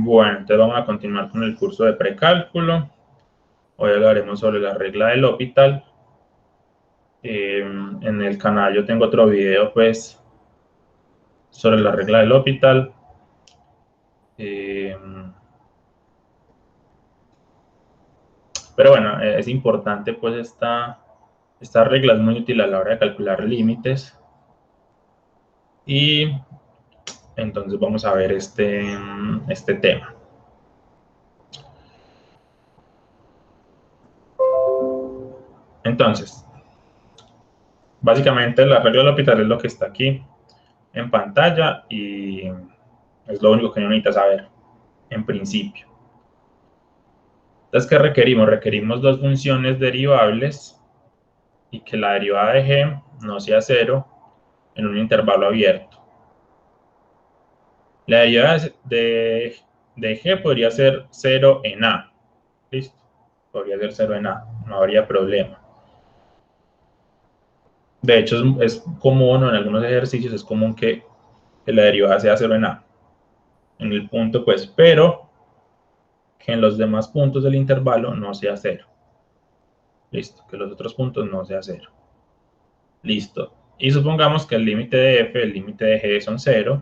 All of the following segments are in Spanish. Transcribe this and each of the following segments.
Bueno, entonces vamos a continuar con el curso de precálculo. Hoy hablaremos sobre la regla del L'Hopital. En el canal yo tengo otro video, pues, sobre la regla del L'Hopital. Pero bueno, es importante, pues, esta regla es muy útil a la hora de calcular límites. Y entonces vamos a ver este tema. Entonces, básicamente la regla del L'Hopital es lo que está aquí en pantalla y es lo único que uno necesita saber en principio. Entonces, ¿qué requerimos? Requerimos dos funciones derivables y que la derivada de g no sea 0 en un intervalo abierto. La derivada de g podría ser 0 en a. ¿Listo? Podría ser 0 en a, no habría problema. De hecho, es común, en algunos ejercicios es común que la derivada sea 0 en a. En el punto, pues, pero que en los demás puntos del intervalo no sea 0. Listo, que los otros puntos no sea 0. Listo. Y supongamos que el límite de f, el límite de g son 0,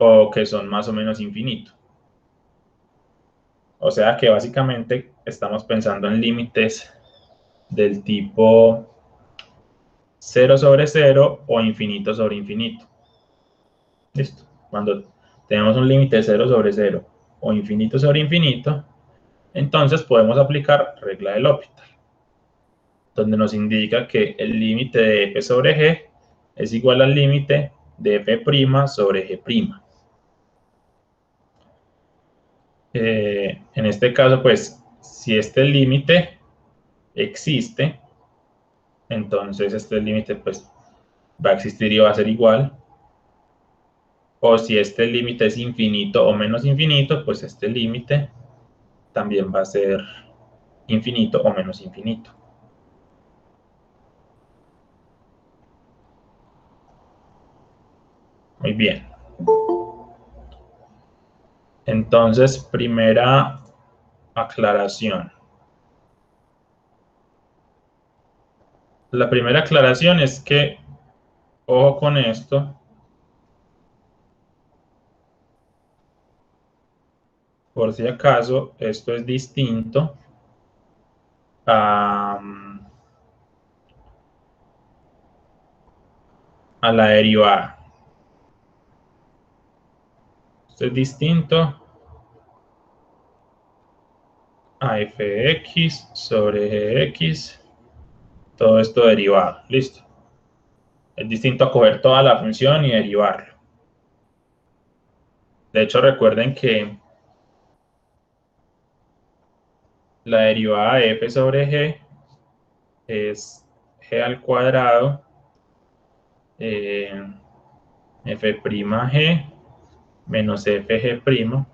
o que son más o menos infinito. O sea que básicamente estamos pensando en límites del tipo 0 sobre 0 o infinito sobre infinito. Listo. Cuando tenemos un límite de 0 sobre 0 o infinito sobre infinito, entonces podemos aplicar regla del L'Hopital, donde nos indica que el límite de f sobre g es igual al límite de f' sobre g'. En este caso, pues, si este límite existe, entonces este límite, pues, va a existir y va a ser igual. O si este límite es infinito o menos infinito, pues este límite también va a ser infinito o menos infinito. Muy bien. Entonces, primera aclaración. La primera aclaración es que, ojo con esto, por si acaso, esto es distinto a la derivada. Esto es distinto a fx sobre gx, todo esto derivado. Listo. Es distinto a coger toda la función y derivarlo. De hecho, recuerden que la derivada de f sobre g es g al cuadrado f'g menos fg',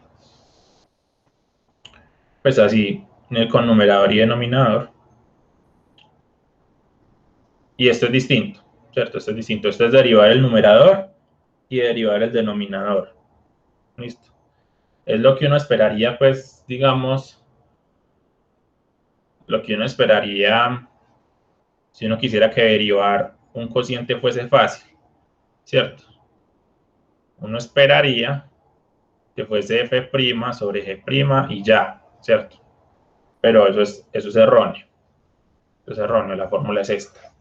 pues así con numerador y denominador. Y esto es distinto, ¿cierto? Esto es distinto. Esto es derivar el numerador y derivar el denominador. Listo. Es lo que uno esperaría, pues, digamos, lo que uno esperaría si uno quisiera que derivar un cociente fuese fácil, ¿cierto? Uno esperaría que fuese f' sobre g' y ya, ¿cierto? Pero eso es erróneo. Eso es erróneo, la fórmula es esta.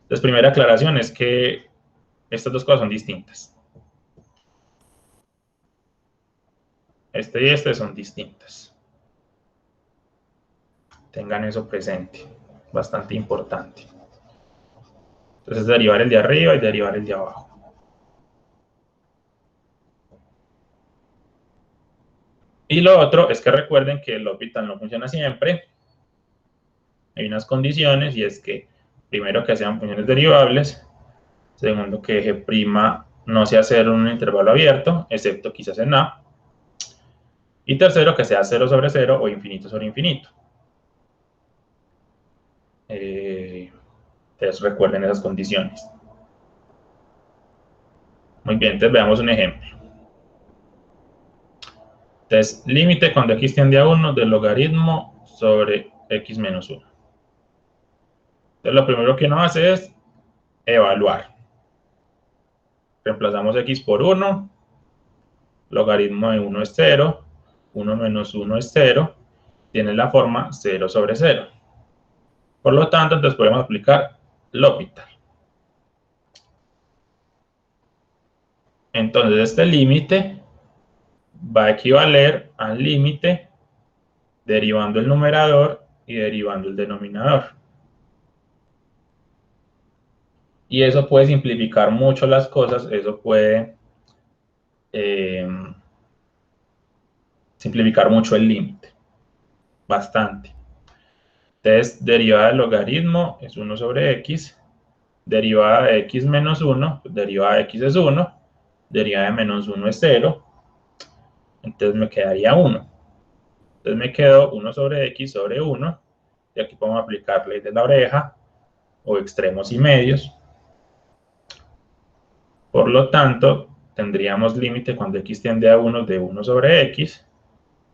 Entonces, primera aclaración es que estas dos cosas son distintas. Este y este son distintas. Tengan eso presente. Bastante importante. Entonces, derivar el de arriba y derivar el de abajo. Y lo otro es que recuerden que el L'Hopital no funciona siempre. Hay unas condiciones y es que, primero, que sean funciones derivables. Segundo, que g' no sea 0 en un intervalo abierto, excepto quizás en a. Y tercero, que sea 0 sobre 0 o infinito sobre infinito. Entonces recuerden esas condiciones. Muy bien, entonces veamos un ejemplo. Entonces, límite cuando x tiende a 1 del logaritmo sobre x menos 1. Entonces, lo primero que uno hace es evaluar. Reemplazamos x por 1, logaritmo de 1 es 0, 1 menos 1 es 0, tiene la forma 0 sobre 0. Por lo tanto, entonces podemos aplicar L'Hopital. Entonces, este límite va a equivaler al límite derivando el numerador y derivando el denominador. Y eso puede simplificar mucho las cosas, eso puede simplificar mucho el límite, bastante. Entonces, derivada del logaritmo es 1 sobre x, derivada de x menos 1, derivada de x es 1, derivada de menos 1 es 0, entonces me quedaría 1. Entonces me quedo 1 sobre x sobre 1, y aquí podemos aplicar ley de la oreja, o extremos y medios. Por lo tanto, tendríamos límite cuando x tiende a 1 de 1 sobre x,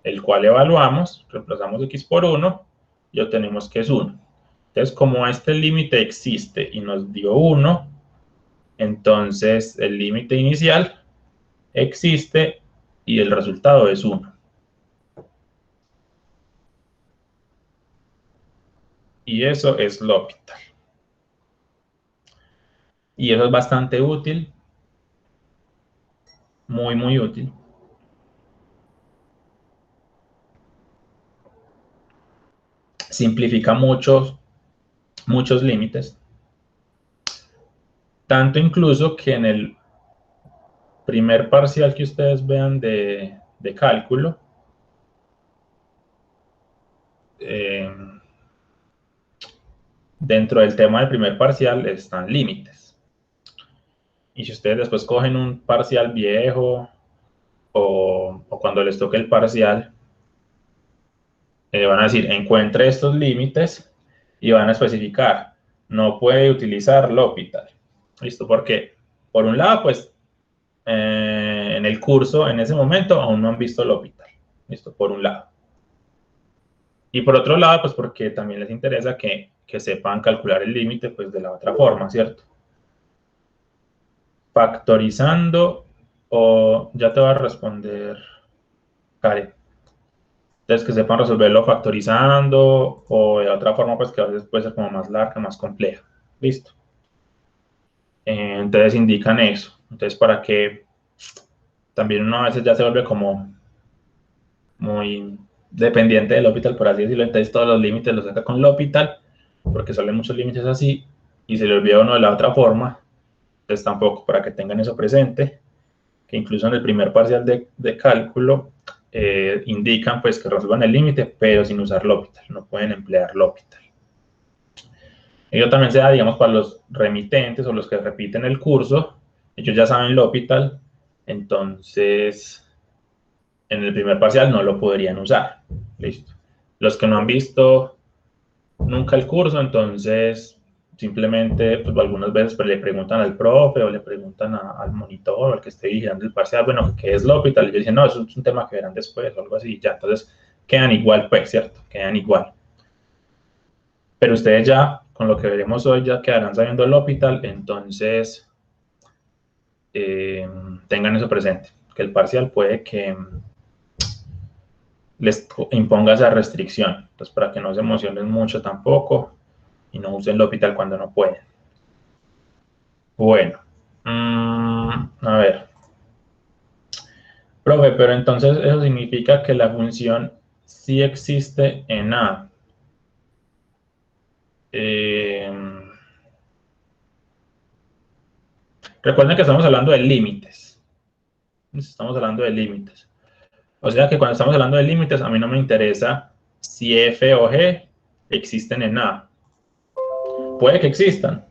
el cual evaluamos, reemplazamos x por 1 y obtenemos que es 1. Entonces, como este límite existe y nos dio 1, entonces el límite inicial existe y el resultado es 1. Y eso es L'Hopital. Y eso es bastante útil, muy, muy útil. Simplifica muchos límites. Tanto incluso que en el primer parcial que ustedes vean de cálculo, dentro del tema del primer parcial están límites. Y si ustedes después cogen un parcial viejo o cuando les toque el parcial, van a decir, encuentre estos límites y van a especificar, no puede utilizar L'Hopital. ¿Listo? Porque, por un lado, pues, en el curso, en ese momento, aún no han visto L'Hopital. ¿Listo? Por un lado. Y por otro lado, pues porque también les interesa que sepan calcular el límite, pues, de la otra forma, ¿cierto? Factorizando, o ya te va a responder, Karen. Entonces, que sepan resolverlo factorizando, o de otra forma, pues que a veces puede ser como más larga, más compleja. Listo. Entonces indican eso. Entonces, para que también uno a veces ya se vuelve como muy dependiente del L'Hopital, por así decirlo. Entonces, todos los límites los saca con L'Hopital, porque salen muchos límites así, y se le olvida uno de la otra forma. Entonces, tampoco, para que tengan eso presente, que incluso en el primer parcial de cálculo indican pues que resuelvan el límite, pero sin usar L'Hopital, no pueden emplear L'Hopital. Ello también se da, digamos, para los remitentes o los que repiten el curso, ellos ya saben L'Hopital, entonces en el primer parcial no lo podrían usar. Listo. Los que no han visto nunca el curso, entonces simplemente pues, algunas veces pues, le preguntan al profe o le preguntan al monitor o al que esté vigilando el parcial, bueno, ¿qué es L'Hopital? Y ellos dicen, no, eso es un tema que verán después o algo así, ya, entonces quedan igual, pues, ¿cierto? Quedan igual. Pero ustedes ya, con lo que veremos hoy, ya quedarán sabiendo L'Hopital, entonces tengan eso presente, que el parcial puede que les imponga esa restricción, entonces para que no se emocionen mucho tampoco y no usen L'Hopital cuando no pueden. Bueno, a ver. Profe, pero entonces eso significa que la función sí existe en A. Recuerden que estamos hablando de límites. Estamos hablando de límites. O sea que cuando estamos hablando de límites, a mí no me interesa si F o G existen en A. Puede que existan,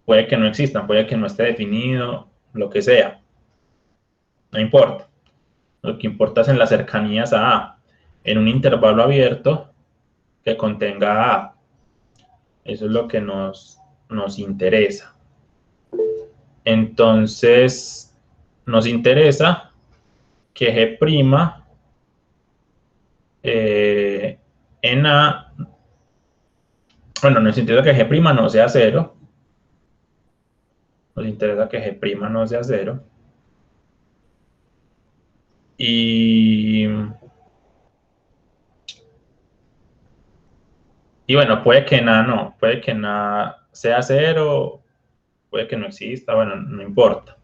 puede que no existan, puede que no esté definido, lo que sea. No importa. Lo que importa es en las cercanías a A, en un intervalo abierto que contenga A. Eso es lo que nos interesa. Entonces, nos interesa que G' en A, bueno, nos interesa que G' no sea 0. Nos interesa que G' no sea 0. Y bueno, puede que nada no, puede que nada sea 0, puede que no exista, bueno, no importa.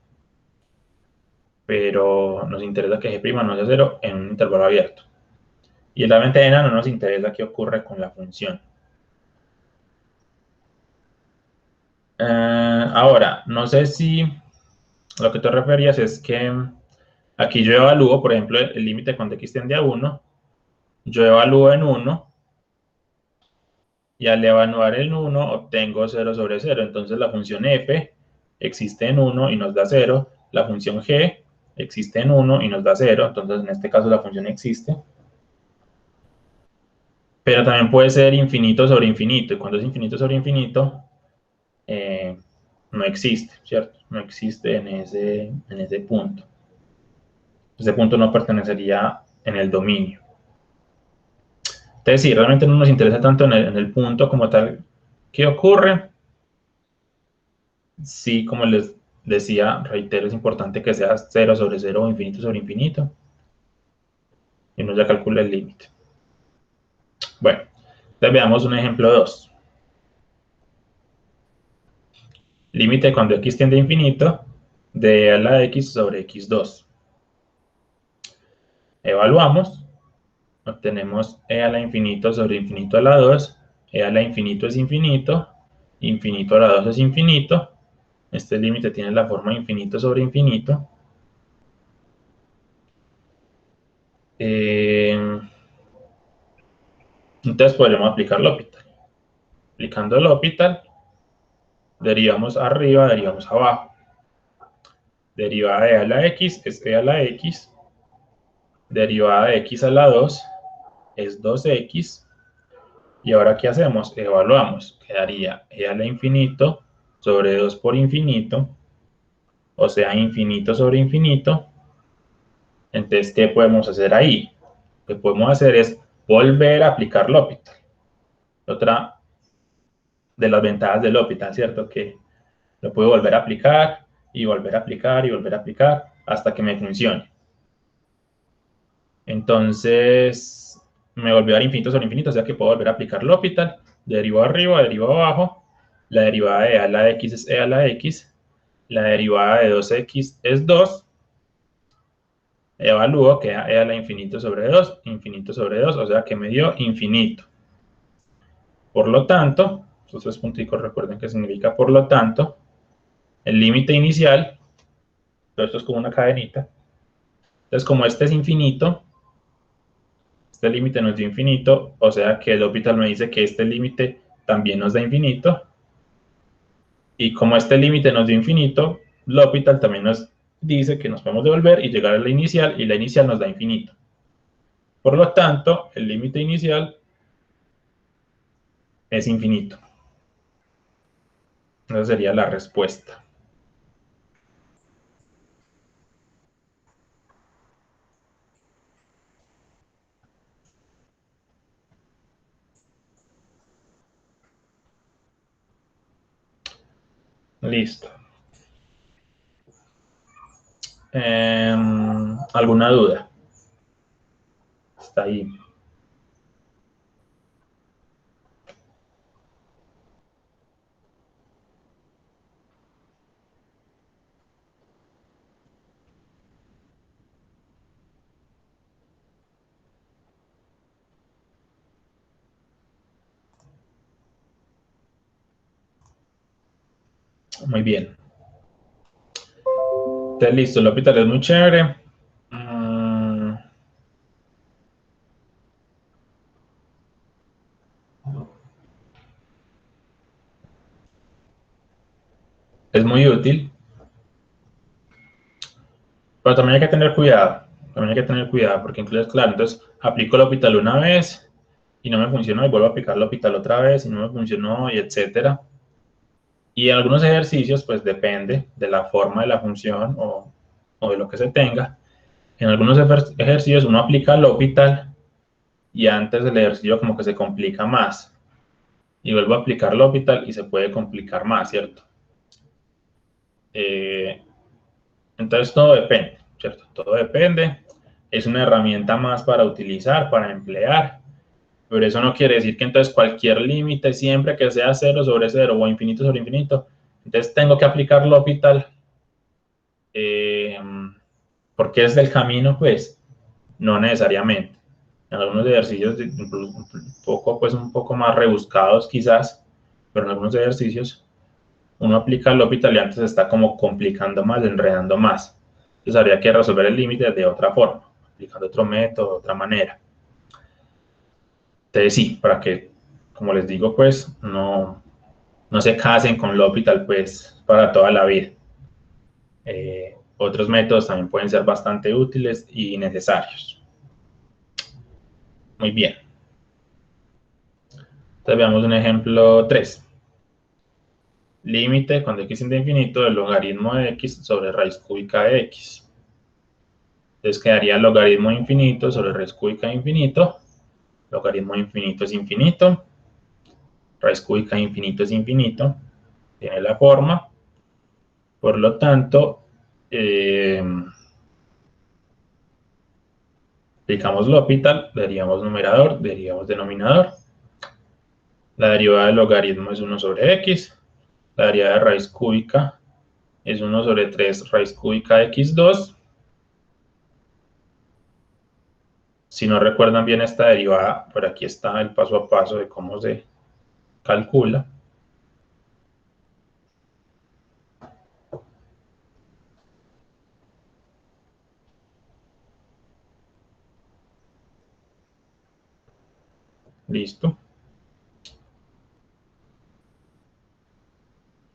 Pero nos interesa que G' no sea 0 en un intervalo abierto. Y realmente de nada no nos interesa qué ocurre con la función. Ahora, no sé si lo que te referías es que aquí yo evalúo, por ejemplo, el límite cuando x tiende a 1, yo evalúo en 1, y al evaluar en 1 obtengo 0 sobre 0. Entonces la función f existe en 1 y nos da 0. La función g existe en 1 y nos da 0. Entonces en este caso la función existe. Pero también puede ser infinito sobre infinito. Y cuando es infinito sobre infinito, no existe, ¿cierto? No existe en ese punto. Ese punto no pertenecería en el dominio. Entonces, sí, realmente no nos interesa tanto en el punto como tal. ¿Qué ocurre? Sí, como les decía, reitero, es importante que sea 0 sobre 0 o infinito sobre infinito. Y uno ya calcula el límite. Bueno, entonces veamos un ejemplo 2. Límite cuando x tiende a infinito de a la x sobre x2. Evaluamos. Obtenemos e a la infinito sobre infinito a la 2. E a la infinito es infinito. Infinito a la 2 es infinito. Este límite tiene la forma infinito sobre infinito. Entonces podremos aplicar L'Hopital. Aplicando L'Hopital, derivamos arriba, derivamos abajo. Derivada de e a la x es e a la x. Derivada de x a la 2 es 2x. Y ahora, ¿qué hacemos? Evaluamos. Quedaría e a la infinito sobre 2 por infinito. O sea, infinito sobre infinito. Entonces, ¿qué podemos hacer ahí? Lo que podemos hacer es volver a aplicar L'Hopital. Otra de las ventajas del L'Hopital, ¿cierto? Que lo puedo volver a aplicar y volver a aplicar y volver a aplicar hasta que me funcione. Entonces, me volvió a dar infinito sobre infinito, o sea que puedo volver a aplicar L'Hopital. Derivo arriba, derivo abajo. La derivada de e a la x es e a la x. La derivada de 2x es 2. Evalúo, queda e a la infinito sobre 2, o sea que me dio infinito. Por lo tanto, estos tres punticos recuerden que significa por lo tanto, el límite inicial, todo esto es como una cadenita. Entonces, como este es infinito, este límite nos dio infinito, o sea que el L'Hopital me dice que este límite también nos da infinito. Y como este límite nos dio infinito, L'Hopital también nos dice que nos podemos devolver y llegar a la inicial, y la inicial nos da infinito. Por lo tanto, el límite inicial es infinito. Esa sería la respuesta. Listo. ¿Alguna duda? Está ahí. Muy bien. Entonces, listo. El L'Hopital es muy chévere. Es muy útil. Pero también hay que tener cuidado. También hay que tener cuidado porque entonces, claro, entonces aplico el L'Hopital una vez y no me funcionó y vuelvo a aplicar el L'Hopital otra vez y no me funcionó y etcétera. Y en algunos ejercicios, pues depende de la forma de la función o de lo que se tenga. En algunos ejercicios uno aplica el L'Hopital y antes el ejercicio como que se complica más. Y vuelvo a aplicar L'Hopital y se puede complicar más, ¿cierto? Entonces todo depende, ¿cierto? Todo depende. Es una herramienta más para utilizar, para emplear, pero eso no quiere decir que entonces cualquier límite, siempre que sea 0 sobre 0 o infinito sobre infinito, entonces tengo que aplicar L'Hopital porque es del camino, pues no necesariamente. En algunos ejercicios un poco más rebuscados quizás, pero en algunos ejercicios uno aplica L'Hopital y antes está como complicando más, enredando más. Entonces habría que resolver el límite de otra forma, aplicando otro método, de otra manera. Entonces sí, para que, como les digo, pues no se casen con L'Hopital pues para toda la vida. Otros métodos también pueden ser bastante útiles y necesarios. Muy bien. Entonces veamos un ejemplo 3. Límite cuando x tiende a infinito del logaritmo de x sobre raíz cúbica de x. Entonces quedaría el logaritmo infinito sobre raíz cúbica de infinito. Logaritmo de infinito es infinito. Raíz cúbica de infinito es infinito. Tiene la forma. Por lo tanto, aplicamos L'Hopital, derivamos numerador, derivamos denominador. La derivada del logaritmo es 1 sobre x. La derivada de raíz cúbica es 1 sobre 3 raíz cúbica de x2. Si no recuerdan bien esta derivada, por aquí está el paso a paso de cómo se calcula. Listo.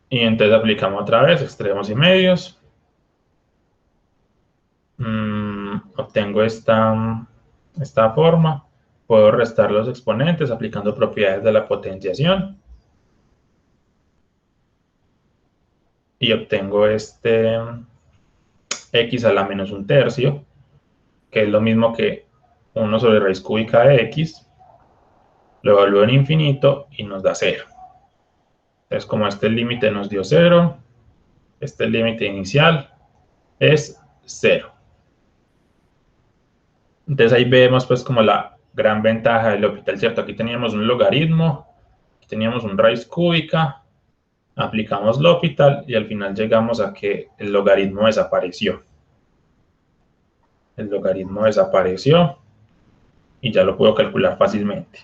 Y entonces aplicamos otra vez extremos y medios. Obtengo esta forma. Puedo restar los exponentes aplicando propiedades de la potenciación. Y obtengo este x a la menos un tercio, que es lo mismo que 1 sobre raíz cúbica de x. Lo evalúo en infinito y nos da 0. Entonces, como este límite nos dio 0, este límite inicial es 0. Entonces ahí vemos pues como la gran ventaja del L'Hopital, ¿cierto? Aquí teníamos un logaritmo, aquí teníamos un raíz cúbica, aplicamos L'Hopital y al final llegamos a que el logaritmo desapareció. El logaritmo desapareció y ya lo puedo calcular fácilmente.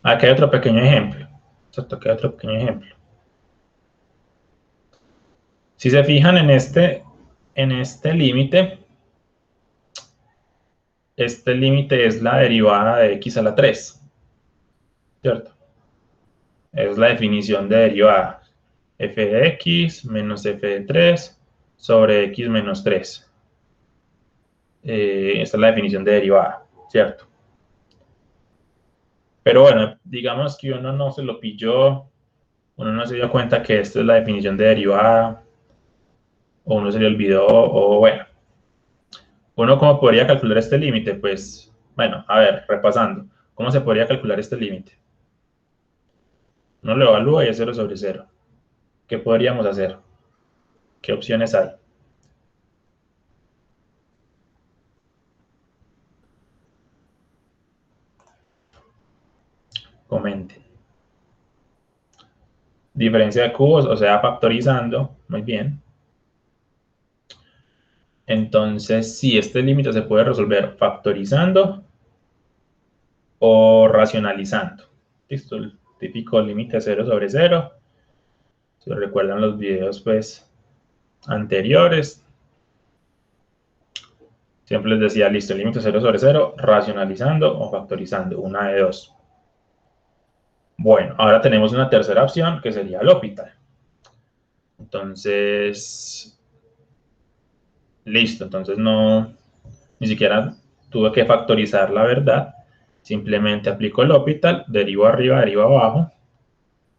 Aquí hay otro pequeño ejemplo. ¿Cierto? Aquí hay otro pequeño ejemplo. Si se fijan en este límite, este límite es la derivada de x a la 3, ¿cierto? Es la definición de derivada. F de x menos f de 3 sobre x menos 3. Esta es la definición de derivada, ¿cierto? Pero bueno, digamos que uno no se lo pilló, uno no se dio cuenta que esta es la definición de derivada, o uno se le olvidó, o bueno. ¿Uno cómo podría calcular este límite? Pues, bueno, a ver, repasando. ¿Cómo se podría calcular este límite? Uno lo evalúa y es 0 sobre 0. ¿Qué podríamos hacer? ¿Qué opciones hay? Comenten. Diferencia de cubos, o sea, factorizando. Muy bien. Entonces, sí, este límite se puede resolver factorizando o racionalizando. Listo, el típico límite 0 sobre 0. Si recuerdan los videos, pues, anteriores, siempre les decía, listo, el límite 0 sobre 0, racionalizando o factorizando, una de dos. Bueno, ahora tenemos una tercera opción que sería L'Hopital. Entonces, listo, entonces ni siquiera tuve que factorizar la verdad, simplemente aplico L'Hopital, derivo arriba, derivo abajo,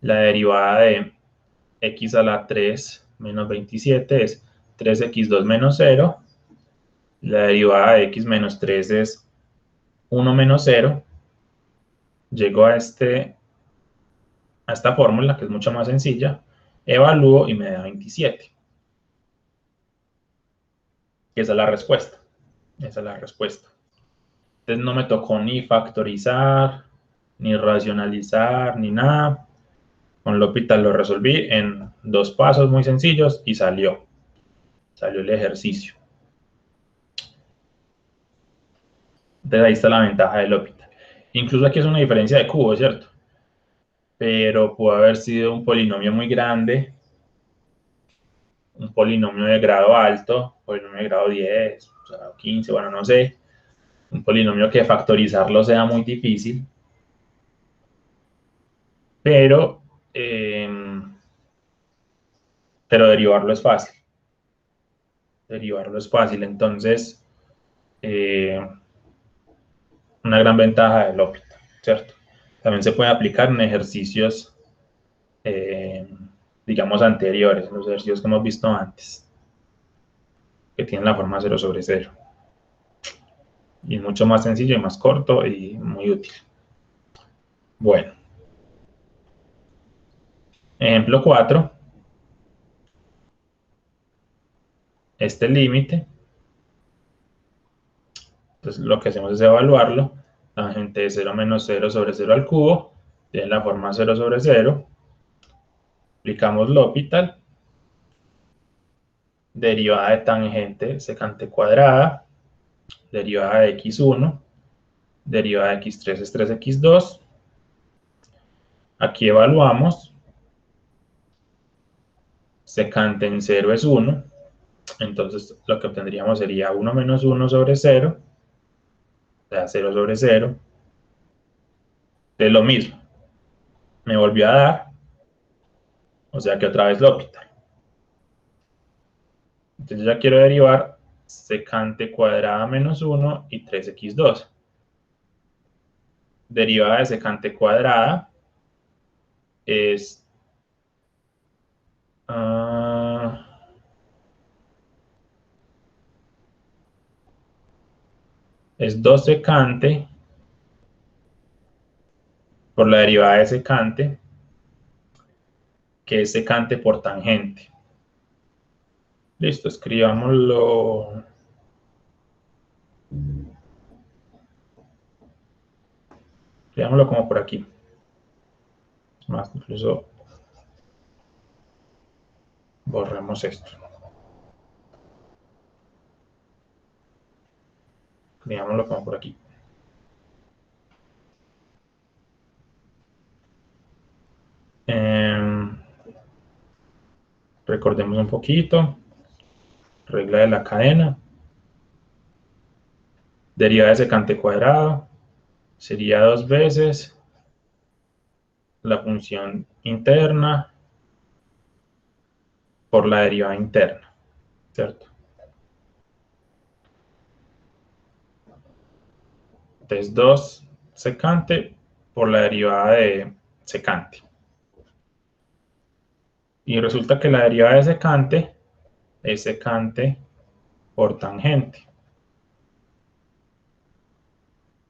la derivada de x a la 3 menos 27 es 3x2 menos 0. La derivada de x menos 3 es 1 menos 0. Llego a esta fórmula, que es mucho más sencilla. Evalúo y me da 27. Esa es la respuesta. Esa es la respuesta. Entonces no me tocó ni factorizar, ni racionalizar, ni nada. Con L'Hopital lo resolví en 2 pasos muy sencillos y salió el ejercicio. Entonces ahí está la ventaja del L'Hopital. Incluso aquí es una diferencia de cubo, ¿cierto? Pero puede haber sido un polinomio muy grande, un polinomio de grado alto, polinomio de grado 10, o sea, 15, bueno, no sé. Un polinomio que factorizarlo sea muy difícil. Pero derivarlo es fácil. Derivarlo es fácil. Entonces, una gran ventaja del L'Hopital, ¿cierto? También se puede aplicar en ejercicios, digamos, anteriores, los ejercicios que hemos visto antes, que tienen la forma 0 sobre 0. Y es mucho más sencillo y más corto y muy útil. Bueno. Ejemplo 4. Este límite. Entonces lo que hacemos es evaluarlo. Tangente de 0 menos 0 sobre 0 al cubo. Tiene la forma 0 sobre 0. Aplicamos L'Hopital. Derivada de tangente secante cuadrada. Derivada de x1. Derivada de x3 es 3x2. Aquí evaluamos. Secante en 0 es 1. Entonces lo que obtendríamos sería 1 menos 1 sobre 0. O sea, 0 sobre 0. Es lo mismo. Me volvió a dar. O sea que otra vez L'Hopital. Entonces ya quiero derivar secante cuadrada menos 1 y 3x2. Derivada de secante cuadrada es es 2 secante por la derivada de secante, que es secante por tangente. Listo, escribámoslo. Escribámoslo como por aquí. Es más, incluso borremos esto. Escribámoslo como por aquí. Recordemos un poquito. Regla de la cadena. Derivada de secante cuadrado sería 2 veces la función interna por la derivada interna, ¿cierto? Entonces 2 secante por la derivada de secante. Y resulta que la derivada de secante es secante por tangente.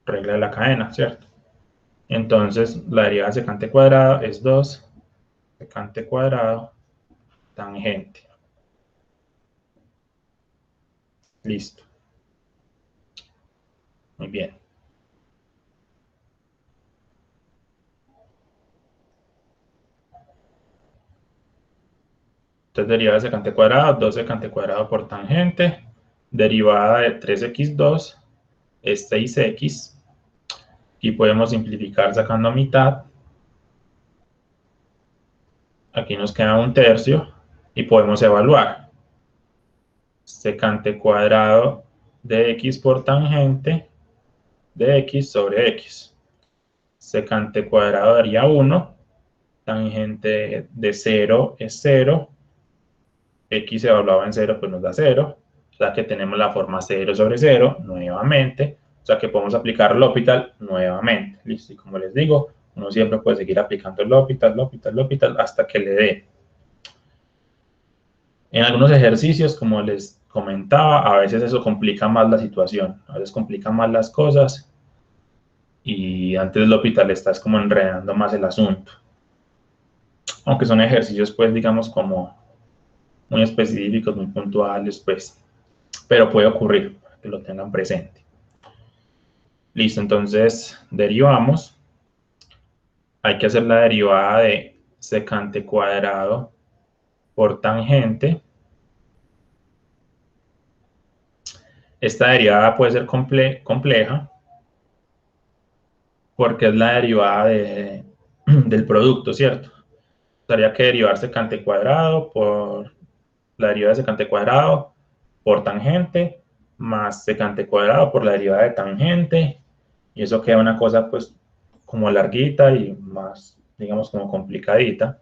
Regla de la cadena, ¿cierto? Entonces la derivada de secante cuadrado es 2 secante cuadrado tangente. Listo. Muy bien. Entonces derivada de secante cuadrado, 2 secante cuadrado por tangente. Derivada de 3x2 es 6x. Y podemos simplificar sacando mitad. Aquí nos queda 1/3 y podemos evaluar. Secante cuadrado de x por tangente de x sobre x. Secante cuadrado daría 1. Tangente de 0 es 0. X evaluado en 0 pues nos da 0. O sea que tenemos la forma 0 sobre 0 nuevamente. O sea que podemos aplicar L'Hopital nuevamente. Listo. Y como les digo, uno siempre puede seguir aplicando L'Hopital hasta que le dé. En algunos ejercicios, como les comentaba, a veces eso complica más la situación, a veces complica más las cosas y antes del hospital estás como enredando más el asunto. Aunque son ejercicios, pues, digamos, como muy específicos, muy puntuales, pues, pero puede ocurrir, para que lo tengan presente. Listo, entonces derivamos. Hay que hacer la derivada de secante cuadrado por tangente. Esta derivada puede ser compleja porque es la derivada del producto, ¿cierto? Tendría que derivar secante cuadrado por la derivada de secante cuadrado por tangente más secante cuadrado por la derivada de tangente, y eso queda una cosa pues como larguita y más, digamos, como complicadita,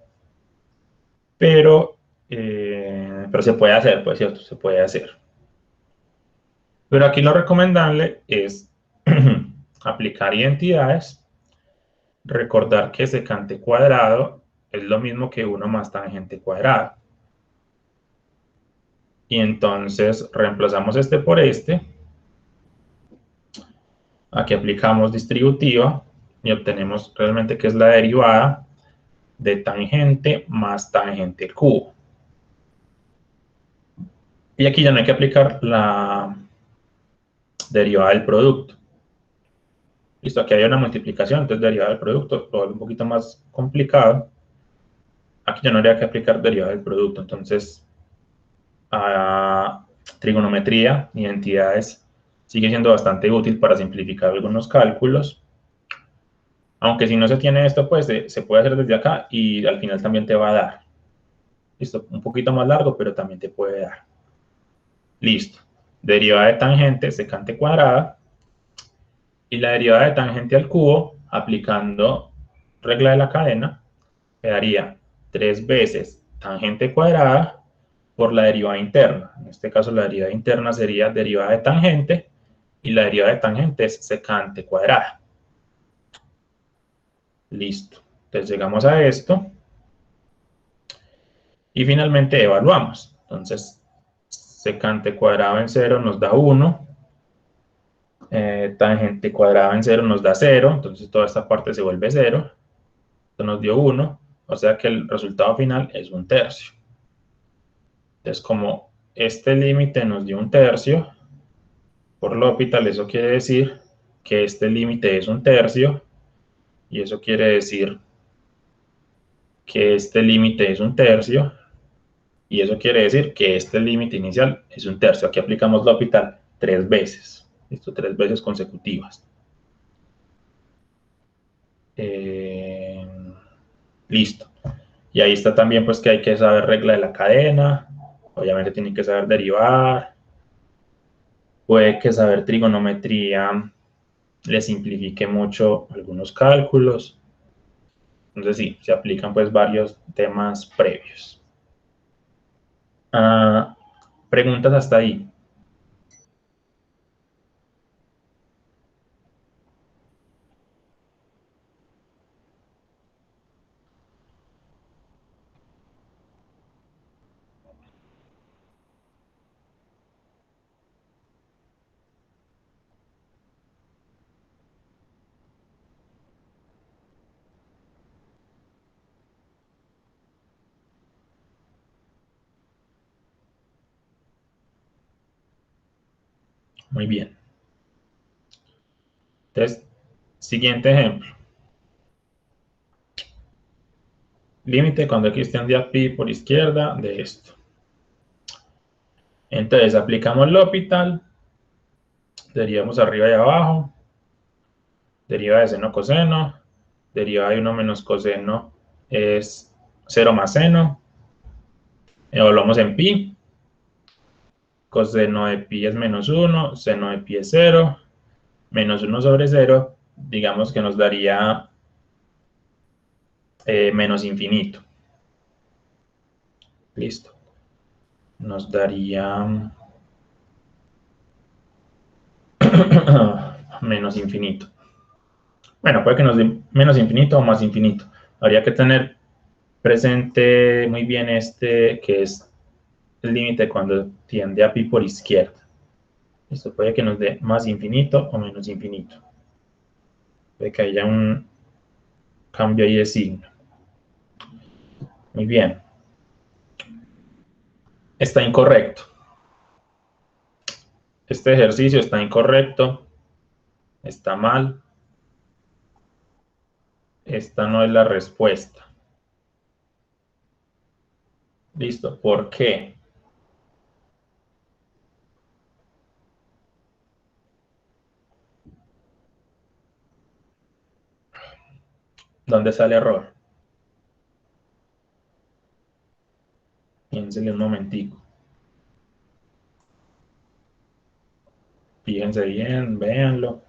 pero, pero se puede hacer, pues cierto, se puede hacer. Pero aquí lo recomendable es aplicar identidades, recordar que secante cuadrado es lo mismo que 1 más tangente cuadrada. Y entonces reemplazamos este por este. Aquí aplicamos distributiva y obtenemos realmente que es la derivada de tangente más tangente al cubo. Y aquí ya no hay que aplicar la derivada del producto. Listo, aquí hay una multiplicación, entonces derivada del producto, lo vuelve un poquito más complicado. Aquí ya no habría que aplicar derivada del producto, entonces trigonometría, identidades, sigue siendo bastante útil para simplificar algunos cálculos. Aunque si no se tiene esto, pues se puede hacer desde acá y al final también te va a dar. Listo, un poquito más largo, pero también te puede dar. Listo. Derivada de tangente, secante cuadrada. Y la derivada de tangente al cubo, aplicando regla de la cadena, quedaría 3 veces tangente cuadrada por la derivada interna. En este caso, la derivada interna sería derivada de tangente y la derivada de tangente es secante cuadrada. Listo. Entonces llegamos a esto y finalmente evaluamos. Entonces, secante cuadrado en 0 nos da 1, tangente cuadrado en 0 nos da 0, entonces toda esta parte se vuelve 0, esto nos dio 1, o sea que el resultado final es 1/3. Entonces, como este límite nos dio 1/3, por L'Hopital eso quiere decir que este límite es 1/3, y eso quiere decir que este límite es 1/3, y eso quiere decir que este límite inicial es 1/3. Aquí aplicamos L'Hopital 3 veces, listo, 3 veces consecutivas. Listo. Y ahí está también pues que hay que saber regla de la cadena, obviamente tienen que saber derivar, puede que saber trigonometría le simplifique mucho algunos cálculos. Entonces sí, se aplican pues varios temas previos. Preguntas hasta ahí. Muy bien. Entonces, siguiente ejemplo. Límite cuando x tiende a pi por izquierda de esto. Entonces, aplicamos L'Hopital, derivamos arriba y abajo, deriva de seno coseno, deriva de 1 menos coseno es 0 más seno, evaluamos en pi, coseno de pi es menos 1, seno de pi es 0, menos 1 sobre 0, digamos que nos daría menos infinito. Listo. Nos daría menos infinito. Bueno, puede que nos dé menos infinito o más infinito. Habría que tener presente muy bien este, que es el límite cuando tiende a pi por izquierda. Esto puede que nos dé más infinito o menos infinito. Puede que haya un cambio ahí de signo. Muy bien. Está incorrecto. Este ejercicio está incorrecto. Está mal. Esta no es la respuesta. Listo. ¿Por qué? ¿Dónde sale error? Piénsele un momentico. Fíjense bien, véanlo.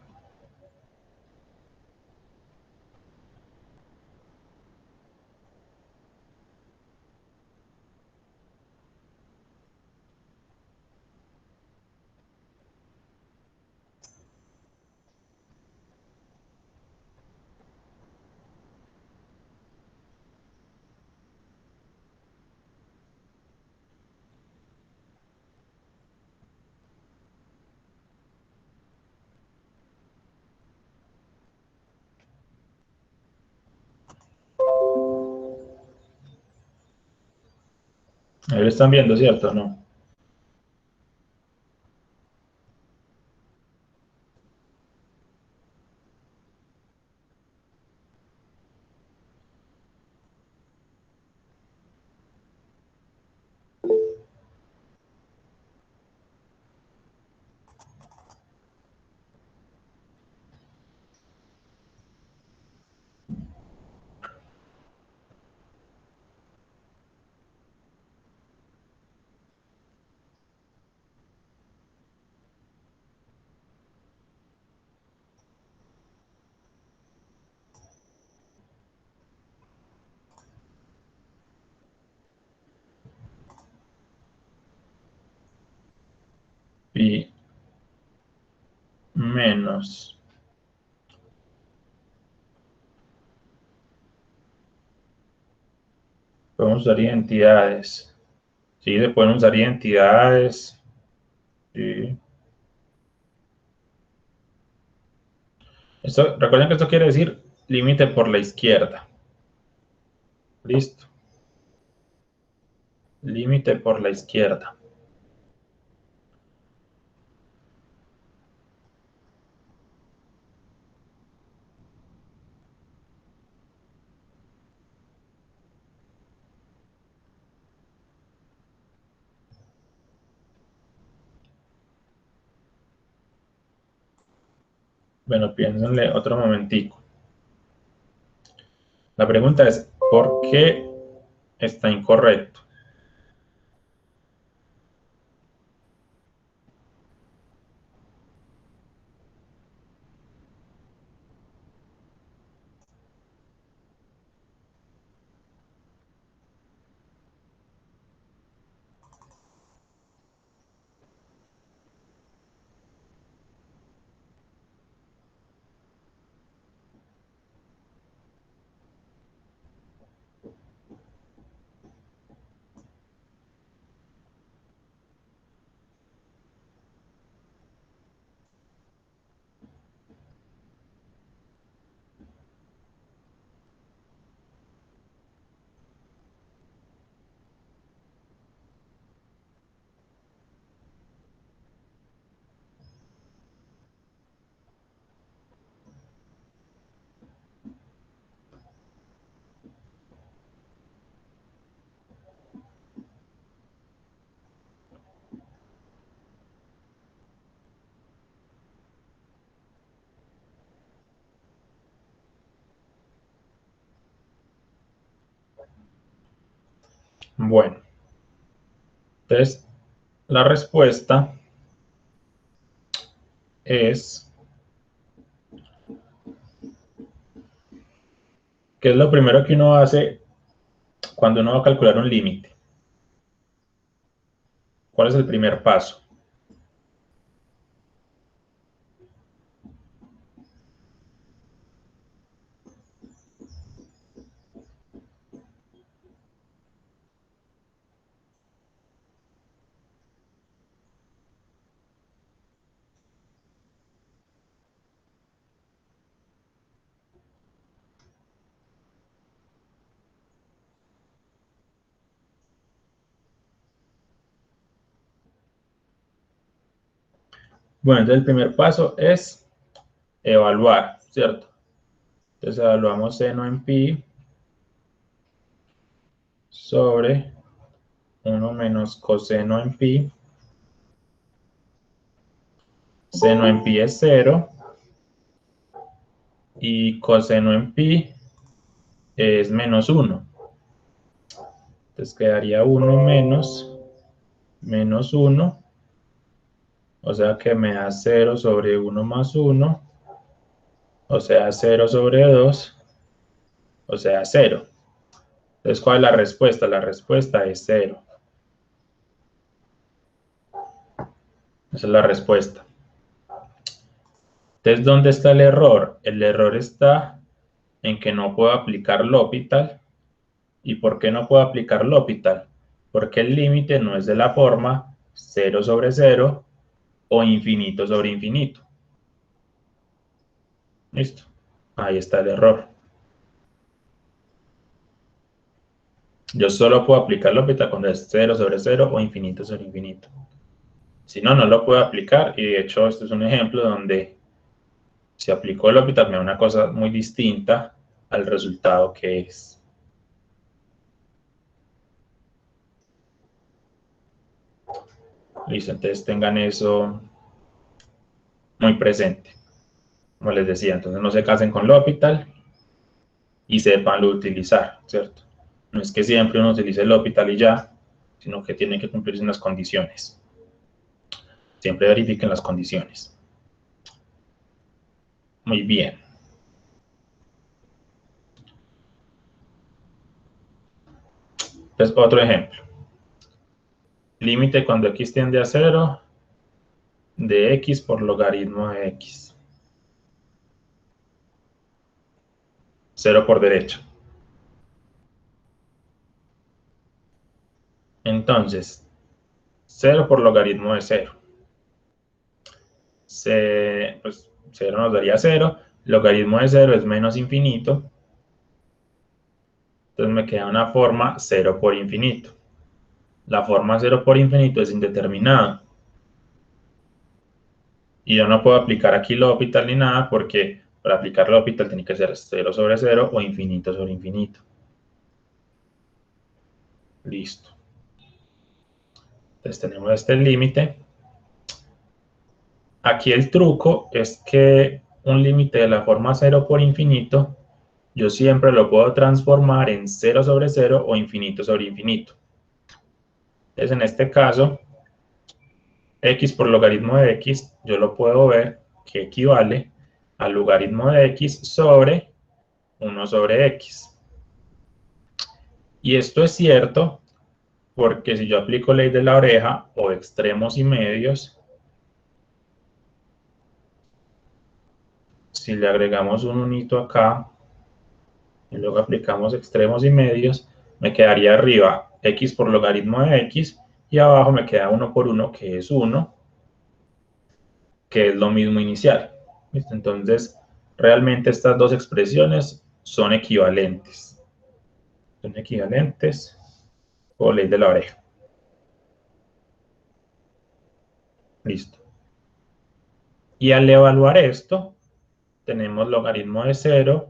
Ahí lo están viendo, ¿cierto? No. Pi menos. Podemos usar identidades. Sí, se pueden usar identidades. Sí. Recuerden que esto quiere decir límite por la izquierda. Listo. Límite por la izquierda. Bueno, piénsenle otro momentico. La pregunta es, ¿por qué está incorrecto? Bueno, entonces la respuesta es, ¿qué es lo primero que uno hace cuando uno va a calcular un límite? ¿Cuál es el primer paso? Bueno, entonces el primer paso es evaluar, ¿cierto? Entonces evaluamos seno en pi sobre 1 menos coseno en pi. Seno en pi es 0 y coseno en pi es menos 1. Entonces quedaría 1 menos 1, o sea que me da 0 sobre 1 más 1, o sea 0 sobre 2, o sea 0. Entonces, ¿cuál es la respuesta? La respuesta es 0. Esa es la respuesta. Entonces, ¿dónde está el error? El error está en que no puedo aplicar L'Hopital. ¿Y por qué no puedo aplicar L'Hopital? Porque el límite no es de la forma 0 sobre 0 o infinito sobre infinito. Listo. Ahí está el error. Yo solo puedo aplicar L'Hopital cuando es 0 sobre 0 o infinito sobre infinito. Si no, no lo puedo aplicar. Y de hecho, este es un ejemplo donde si aplico L'Hopital me da una cosa muy distinta al resultado que es. Listo, entonces tengan eso muy presente. Como les decía, entonces no se casen con L'Hopital y sepanlo utilizar, ¿cierto? No es que siempre uno utilice L'Hopital y ya, sino que tiene que cumplirse unas condiciones. Siempre verifiquen las condiciones. Muy bien. Entonces, otro ejemplo. Límite cuando x tiende a 0 de x por logaritmo de x. 0 por derecha. Entonces, 0 por logaritmo de 0. Pues 0 nos daría 0. Logaritmo de 0 es menos infinito. Entonces me queda una forma 0 por infinito. La forma 0 por infinito es indeterminada. Y yo no puedo aplicar aquí L'Hopital ni nada porque para aplicar L'Hopital tiene que ser 0 sobre 0 o infinito sobre infinito. Listo. Entonces tenemos este límite. Aquí el truco es que un límite de la forma 0 por infinito, yo siempre lo puedo transformar en 0 sobre 0 o infinito sobre infinito. Entonces en este caso, x por logaritmo de x, yo lo puedo ver que equivale al logaritmo de x sobre 1 sobre x. Y esto es cierto porque si yo aplico ley de la oreja o extremos y medios, si le agregamos un unito acá y luego aplicamos extremos y medios, me quedaría arriba x por logaritmo de x y abajo me queda 1 por 1 que es 1, que es lo mismo inicial. ¿Listo? Entonces, realmente estas dos expresiones son equivalentes. Son equivalentes por ley de la oreja. Listo. Y al evaluar esto, tenemos logaritmo de 0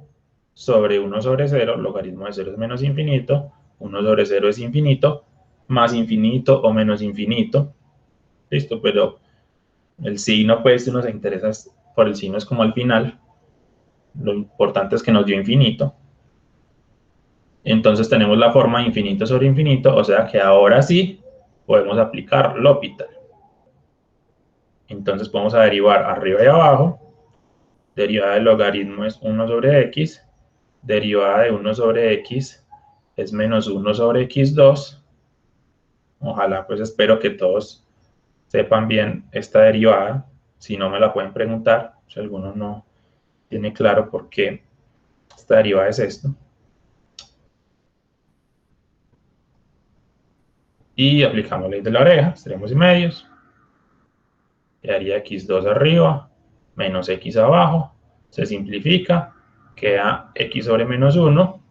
sobre 1 sobre 0, logaritmo de 0 es menos infinito, 1 sobre 0 es infinito, más infinito o menos infinito. Listo, pero el signo, pues, si uno se interesa por el signo es como al final. Lo importante es que nos dio infinito. Entonces tenemos la forma infinito sobre infinito, o sea que ahora sí podemos aplicar L'Hopital. Entonces podemos derivar arriba y abajo. Derivada del logaritmo es 1 sobre x. Derivada de 1 sobre x es menos 1 sobre x2. Ojalá, pues espero que todos sepan bien esta derivada. Si no, me la pueden preguntar, si alguno no tiene claro por qué esta derivada es esto. Y aplicamos ley de la oreja, extremos y medios. Quedaría x2 arriba, menos x abajo. Se simplifica, queda x sobre menos 1.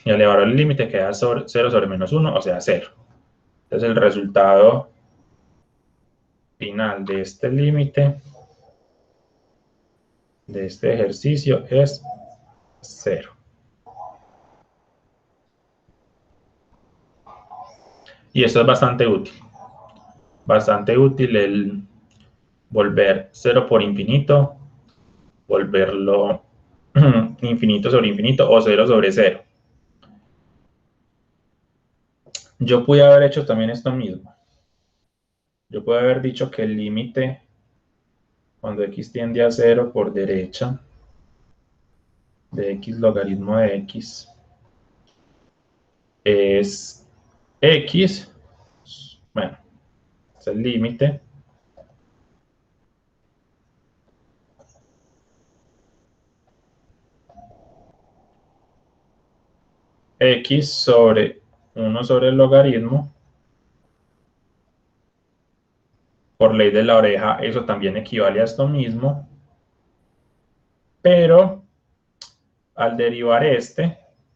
Y al elevar el límite queda 0 sobre menos 1, o sea 0. Entonces el resultado final de este límite, de este ejercicio, es 0. Y esto es bastante útil el volver 0 por infinito, volverlo infinito sobre infinito o 0 sobre 0. Yo pude haber hecho también esto mismo. Yo puedo haber dicho que el límite cuando x tiende a 0 por derecha de x logaritmo de x es x, bueno, es el límite x sobre 1 sobre el logaritmo. Por ley de la oreja, eso también equivale a esto mismo, pero al derivar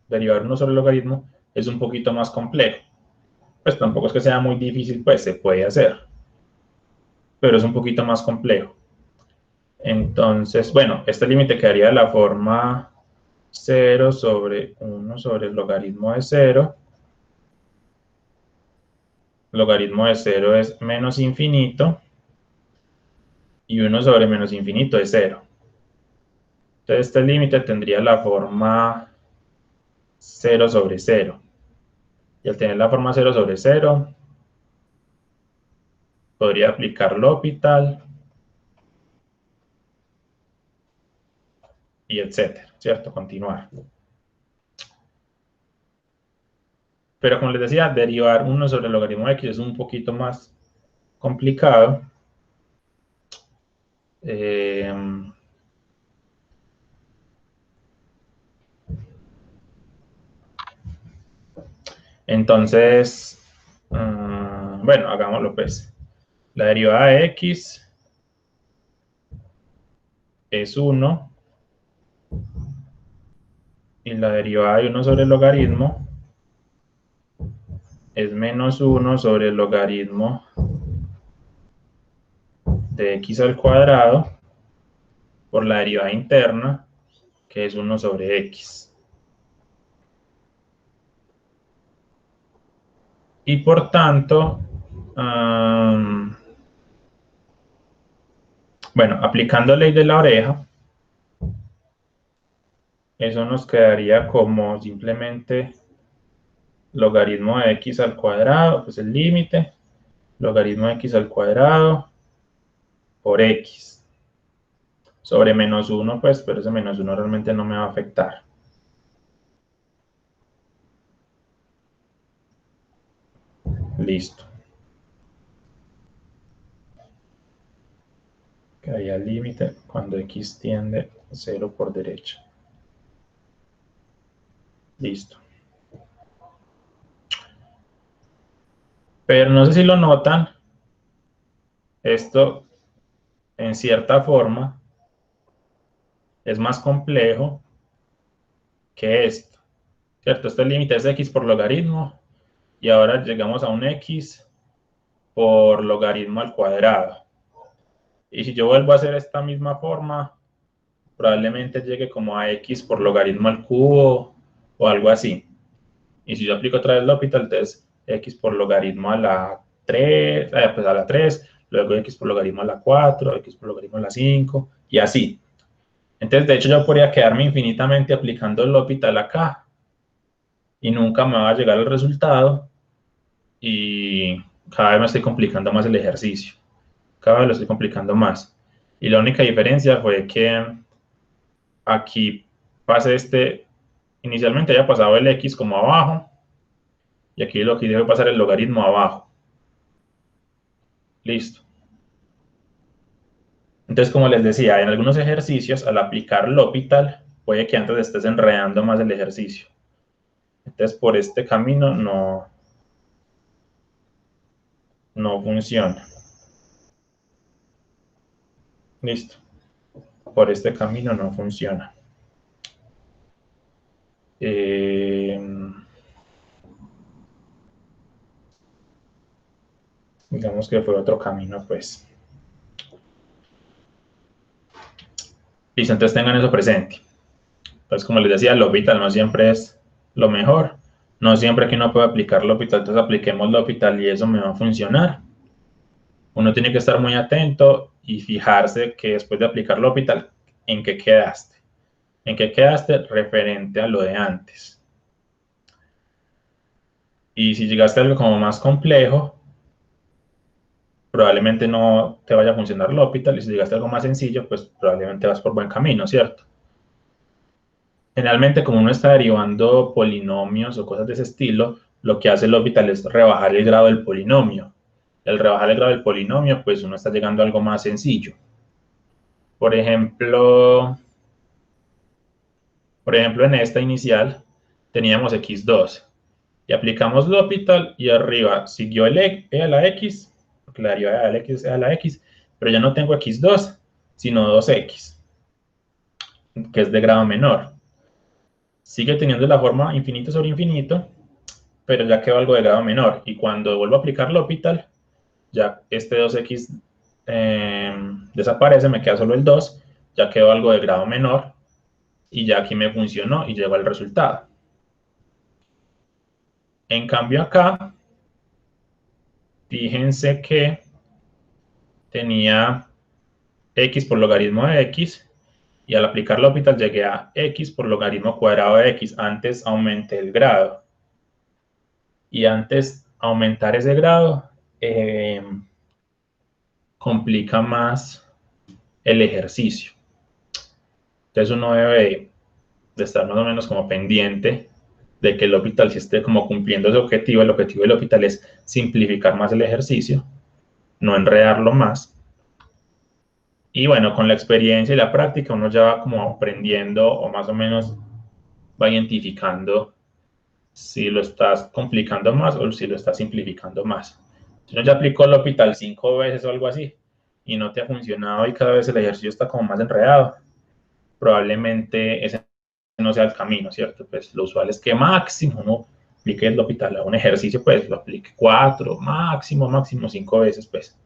derivar 1 sobre el logaritmo, es un poquito más complejo. Pues tampoco es que sea muy difícil, pues se puede hacer, pero es un poquito más complejo. Entonces, bueno, este límite quedaría de la forma 0 sobre 1 sobre el logaritmo de 0. Logaritmo de 0 es menos infinito y 1 sobre menos infinito es 0. Entonces este límite tendría la forma 0 sobre 0. Y al tener la forma 0 sobre 0, podría aplicar L'Hopital y etcétera, ¿cierto? Continuar. Pero como les decía, derivar 1 sobre el logaritmo de x es un poquito más complicado. Entonces, bueno, hagámoslo pues. La derivada de x es 1 y la derivada de 1 sobre el logaritmo es menos 1 sobre el logaritmo de x al cuadrado por la derivada interna, que es 1 sobre x. Y por tanto, bueno, aplicando ley de la oreja, eso nos quedaría como simplemente logaritmo de x al cuadrado, pues el límite, logaritmo de x al cuadrado por x sobre menos 1, pues, pero ese menos 1 realmente no me va a afectar. Listo. Quedaría el límite cuando x tiende a 0 por derecha. Listo. Pero no sé si lo notan, esto en cierta forma es más complejo que esto, ¿cierto? Este límite es x por logaritmo y ahora llegamos a un x por logaritmo al cuadrado. Y si yo vuelvo a hacer esta misma forma, probablemente llegue como a x por logaritmo al cubo o algo así. Y si yo aplico otra vez L'Hopital, entonces x por logaritmo a la 3, pues a la 3, luego x por logaritmo a la 4, x por logaritmo a la 5, y así. Entonces, de hecho, yo podría quedarme infinitamente aplicando el L'Hopital acá, y nunca me va a llegar el resultado, y cada vez me estoy complicando más el ejercicio. Cada vez lo estoy complicando más. Y la única diferencia fue que aquí pasé inicialmente había pasado el x como abajo, y aquí lo que hice fue pasar el logaritmo abajo. Listo. Entonces, como les decía, en algunos ejercicios, al aplicar L'Hopital, puede que antes estés enredando más el ejercicio. Entonces, por este camino no funciona. Listo. Por este camino no funciona. Digamos que fue otro camino, pues. Listo, entonces tengan eso presente. Pues como les decía, el L'Hopital no siempre es lo mejor. No siempre que uno pueda aplicar L'Hopital, entonces apliquemos L'Hopital y eso me va a funcionar. Uno tiene que estar muy atento y fijarse que después de aplicar L'Hopital, ¿en qué quedaste? ¿En qué quedaste referente a lo de antes? Y si llegaste a algo como más complejo, probablemente no te vaya a funcionar L'Hopital. Y si llegaste a algo más sencillo, pues probablemente vas por buen camino, ¿cierto? Generalmente, como uno está derivando polinomios o cosas de ese estilo, lo que hace L'Hopital es rebajar el grado del polinomio. Al rebajar el grado del polinomio, pues uno está llegando a algo más sencillo. Por ejemplo, en esta inicial teníamos x2 y aplicamos L'Hopital y arriba siguió e a la x, porque la derivada de la x es e a la x, pero ya no tengo x2, sino 2x, que es de grado menor. Sigue teniendo la forma infinito sobre infinito, pero ya quedó algo de grado menor. Y cuando vuelvo a aplicar L'Hopital, ya este 2x desaparece, me queda solo el 2, ya quedó algo de grado menor, y ya aquí me funcionó y llegó al resultado. En cambio acá, fíjense que tenía x por logaritmo de x, y al aplicar L'Hopital llegué a x por logaritmo cuadrado de x. Antes aumenté el grado. Y antes aumentar ese grado complica más el ejercicio. Entonces uno debe de estar más o menos como pendiente de que el L'Hopital sí esté como cumpliendo ese objetivo. El objetivo del L'Hopital es simplificar más el ejercicio, no enredarlo más. Y bueno, con la experiencia y la práctica uno ya va como aprendiendo o más o menos va identificando si lo estás complicando más o si lo estás simplificando más. Si uno ya aplicó el L'Hopital 5 veces o algo así y no te ha funcionado y cada vez el ejercicio está como más enredado, probablemente ese no sea el camino, ¿cierto? Pues lo usual es que máximo uno aplique el L'Hopital a un ejercicio, pues lo aplique 4, máximo 5 veces, pues.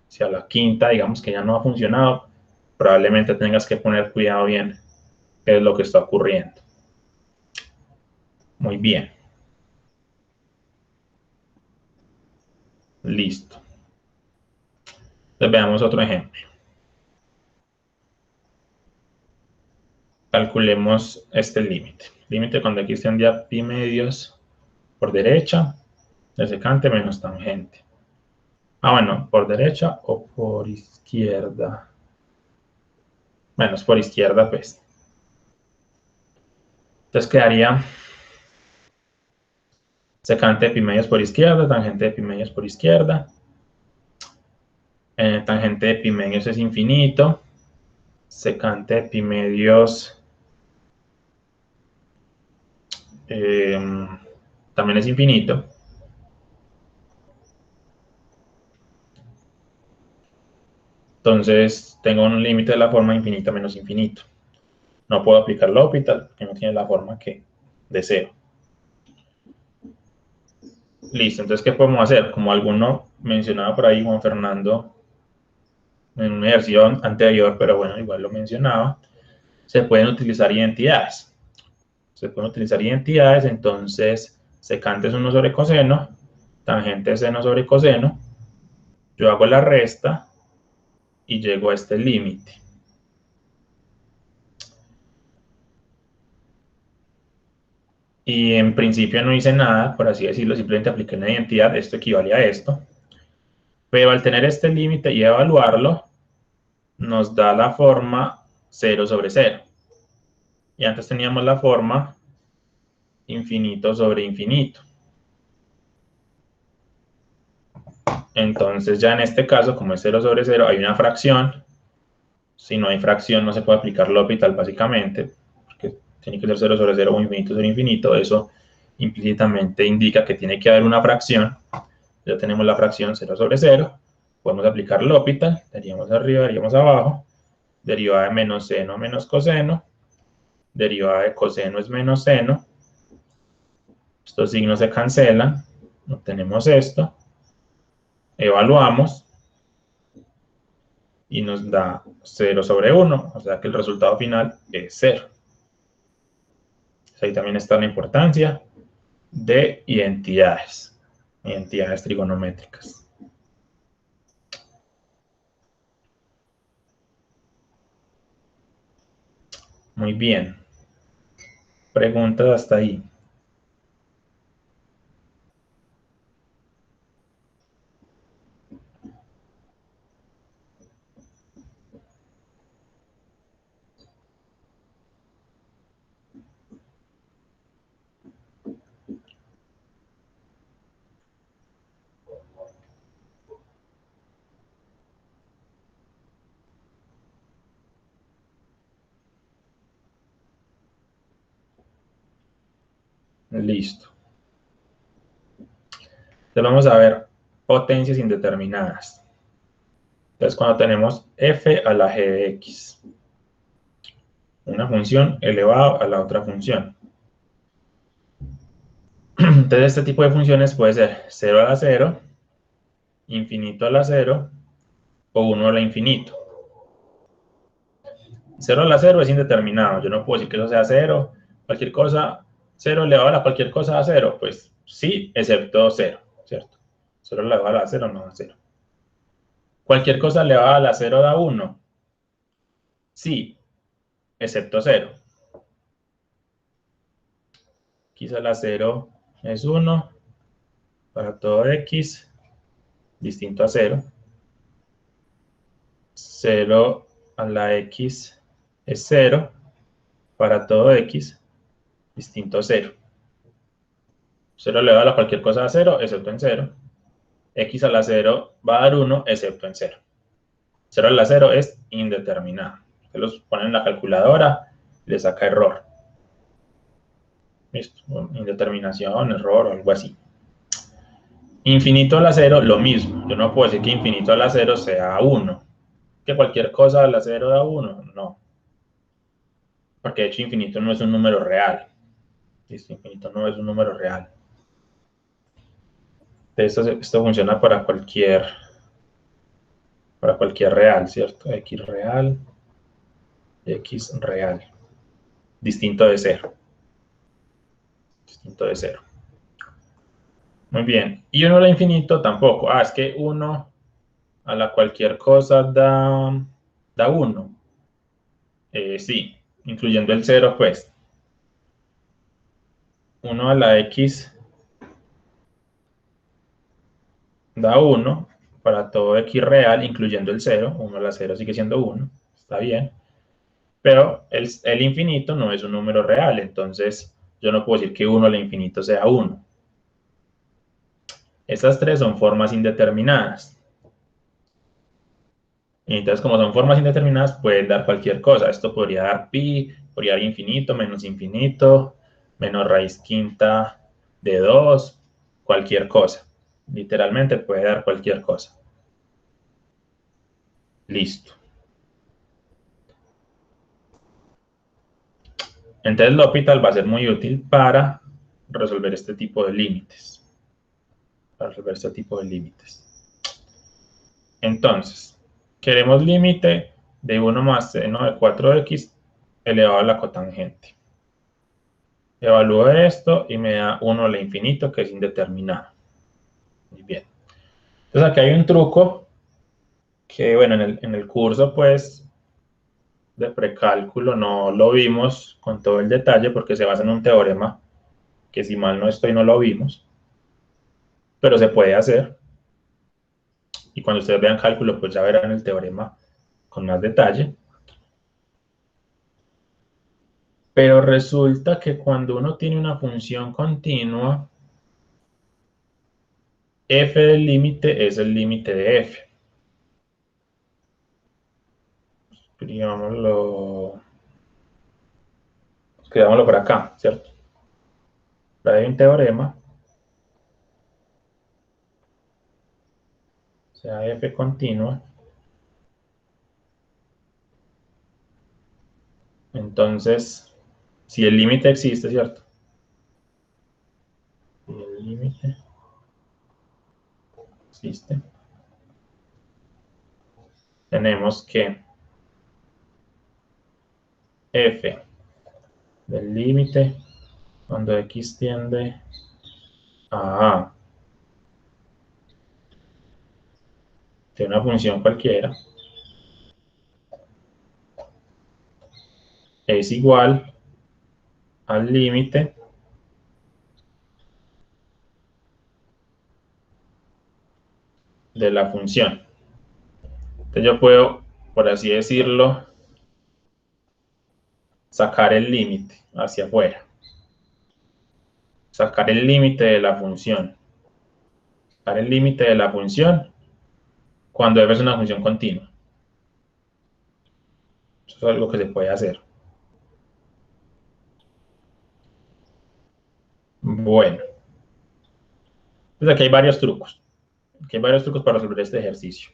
Si a la quinta, digamos que ya no ha funcionado, probablemente tengas que poner cuidado bien qué es lo que está ocurriendo. Muy bien. Listo. Entonces veamos otro ejemplo. Calculemos este límite. Límite cuando aquí estén ya pi medios por derecha, de secante menos tangente. Bueno, por derecha o por izquierda. Menos por izquierda, pues. Entonces quedaría secante de pi medios por izquierda, tangente de pi medios por izquierda. Tangente de pi medios es infinito. Secante de pi medios también es infinito. Entonces tengo un límite de la forma infinita menos infinito. No puedo aplicar L'Hopital porque no tiene la forma que deseo. Listo, entonces, ¿qué podemos hacer? Como alguno mencionaba por ahí, Juan Fernando, en un ejercicio anterior, pero bueno, igual lo mencionaba, se pueden utilizar identidades. Entonces, secante es 1 sobre coseno, tangente es seno sobre coseno. Yo hago la resta y llego a este límite. Y en principio no hice nada, por así decirlo, simplemente apliqué una identidad, esto equivale a esto. Pero al tener este límite y evaluarlo, nos da la forma 0 sobre 0. Y antes teníamos la forma infinito sobre infinito. Entonces ya en este caso, como es 0 sobre 0, hay una fracción. Si no hay fracción, no se puede aplicar L'Hopital básicamente, porque tiene que ser 0 sobre 0 o infinito sobre infinito. Eso implícitamente indica que tiene que haber una fracción. Ya tenemos la fracción 0 sobre 0. Podemos aplicar L'Hopital. Daríamos arriba, daríamos abajo. Derivada de menos seno menos coseno. Derivada de coseno es menos seno. Estos signos se cancelan. Obtenemos esto. Evaluamos. y nos da 0 sobre 1, o sea que el resultado final es 0. Ahí también está la importancia de identidades trigonométricas. Muy bien. Preguntas hasta ahí. Listo. Entonces vamos a ver potencias indeterminadas. Entonces cuando tenemos f a la g de x, una función elevado a la otra función. Entonces este tipo de funciones puede ser 0 a la 0, infinito a la 0 o 1 a la infinito. 0 a la 0 es indeterminado. Yo no puedo decir que eso sea 0, cualquier cosa, 0 elevado a cualquier cosa a 0. Pues sí, excepto 0, ¿cierto? 0 elevado a la 0 no da 0. Cualquier cosa elevada a la 0 da 1. Sí, excepto 0. X a la 0 es 1 para todo x distinto a 0. 0 a la x es 0 para todo x distinto a 0. 0 elevado a cualquier cosa a 0 excepto en 0. X a la 0 va a dar 1 excepto en 0. 0 a la 0 es indeterminado. Se los pone en la calculadora y le saca error. ¿Listo? Indeterminación, error o algo así. Infinito a la 0, lo mismo. Yo no puedo decir que infinito a la 0 sea 1. Que cualquier cosa a la 0 da 1. No. Porque de hecho infinito no es un número real. ¿Listo? Infinito no es un número real. Esto funciona para cualquier real, ¿cierto? X real, X real. Distinto de 0. Distinto de 0. Muy bien. Y 1 a la infinito tampoco. Es que 1 a la cualquier cosa da 1. Sí, incluyendo el 0, pues. 1 a la x da 1 para todo x real, incluyendo el 0. 1 a la 0 sigue siendo 1. Está bien. Pero el infinito no es un número real, entonces yo no puedo decir que 1 al infinito sea 1. Estas tres son formas indeterminadas. Y entonces, como son formas indeterminadas, pueden dar cualquier cosa. Esto podría dar pi, podría dar infinito, menos raíz quinta de 2, cualquier cosa. Literalmente puede dar cualquier cosa. Listo. Entonces, L'Hopital va a ser muy útil para resolver este tipo de límites. Entonces, queremos límite de 1 más seno de 4x elevado a la cotangente. Evalúo esto y me da 1 al infinito, que es indeterminado. Muy bien. Entonces, aquí hay un truco que, bueno, en el curso, pues, de precálculo no lo vimos con todo el detalle porque se basa en un teorema que, si mal no estoy, no lo vimos, pero se puede hacer. Y cuando ustedes vean cálculo, pues ya verán el teorema con más detalle. Pero resulta que cuando uno tiene una función continua, f del límite es el límite de f. Escribámoslo por acá, ¿cierto? Hay un teorema, o sea, f continua. Entonces, si el límite existe, ¿cierto? Si el límite existe, tenemos que f del límite cuando x tiende a A de una función cualquiera es igual al límite de la función. Entonces yo puedo, por así decirlo, sacar el límite hacia afuera. Sacar el límite de la función. Sacar el límite de la función cuando f es una función continua. Eso es algo que se puede hacer. Bueno. Entonces aquí hay varios trucos. Aquí hay varios trucos para resolver este ejercicio.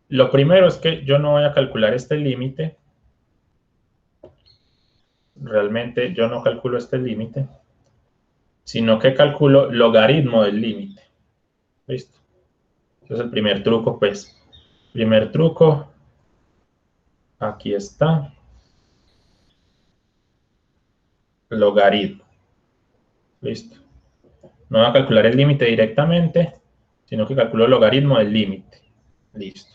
Lo primero es que yo no voy a calcular este límite. Realmente yo no calculo este límite, sino que calculo logaritmo del límite. ¿Listo? Ese es el primer truco, pues. Primer truco. Aquí está. Logaritmo. ¿Listo? No voy a calcular el límite directamente, sino que calculo el logaritmo del límite. Listo.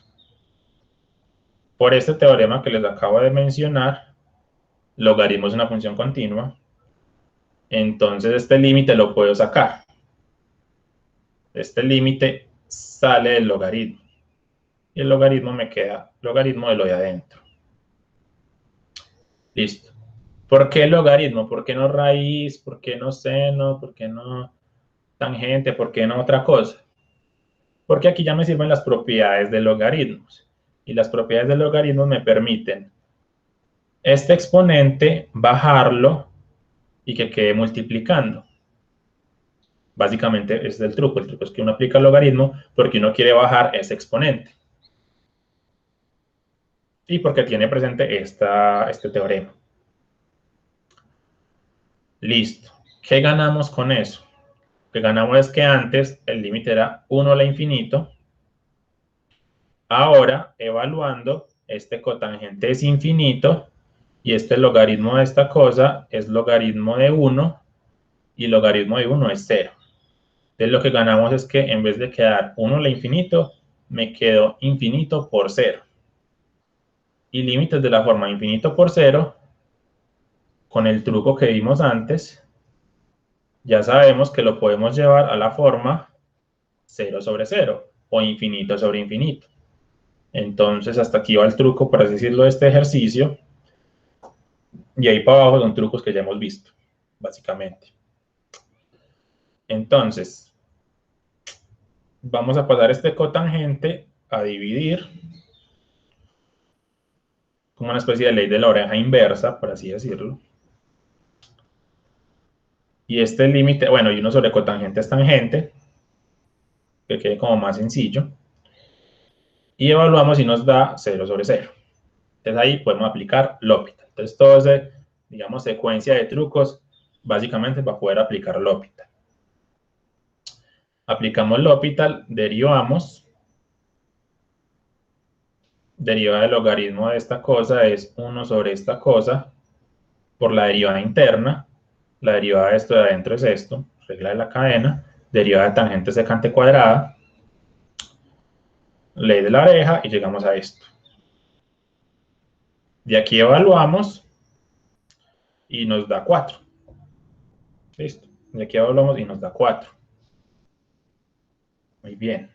Por este teorema que les acabo de mencionar, logaritmo es una función continua. Entonces este límite lo puedo sacar. Este límite sale del logaritmo. Y el logaritmo me queda logaritmo de lo de adentro. Listo. ¿Por qué logaritmo? ¿Por qué no raíz? ¿Por qué no seno? ¿Por qué no tangente? ¿Por qué no otra cosa? Porque aquí ya me sirven las propiedades de logaritmos. Y las propiedades de logaritmos me permiten este exponente bajarlo y que quede multiplicando. Básicamente es el truco. El truco es que uno aplica el logaritmo porque uno quiere bajar ese exponente. Y porque tiene presente este teorema. Listo. ¿Qué ganamos con eso? Lo que ganamos es que antes el límite era 1 a la infinito. Ahora, evaluando, este cotangente es infinito y este logaritmo de esta cosa es logaritmo de 1 y logaritmo de 1 es 0. Entonces lo que ganamos es que en vez de quedar 1 a la infinito, me quedo infinito por 0. Y límites de la forma infinito por 0, con el truco que vimos antes, ya sabemos que lo podemos llevar a la forma 0 sobre 0 o infinito sobre infinito. Entonces, hasta aquí va el truco, por así decirlo, de este ejercicio. Y ahí para abajo son trucos que ya hemos visto, básicamente. Entonces, vamos a pasar este cotangente a dividir como una especie de ley de la oreja inversa, por así decirlo. Y este límite, bueno, y uno sobre cotangente es tangente, que quede como más sencillo. Y evaluamos y nos da 0 sobre 0. Entonces ahí podemos aplicar L'Hopital. Entonces todo ese, digamos, secuencia de trucos, básicamente para poder aplicar L'Hopital. Aplicamos L'Hopital, derivamos. Derivada del logaritmo de esta cosa es 1 sobre esta cosa por la derivada interna. La derivada de esto de adentro es esto, regla de la cadena. Derivada de tangente secante cuadrada. Ley de la oreja y llegamos a esto. De aquí evaluamos y nos da 4. Listo. De aquí evaluamos y nos da 4. Muy bien.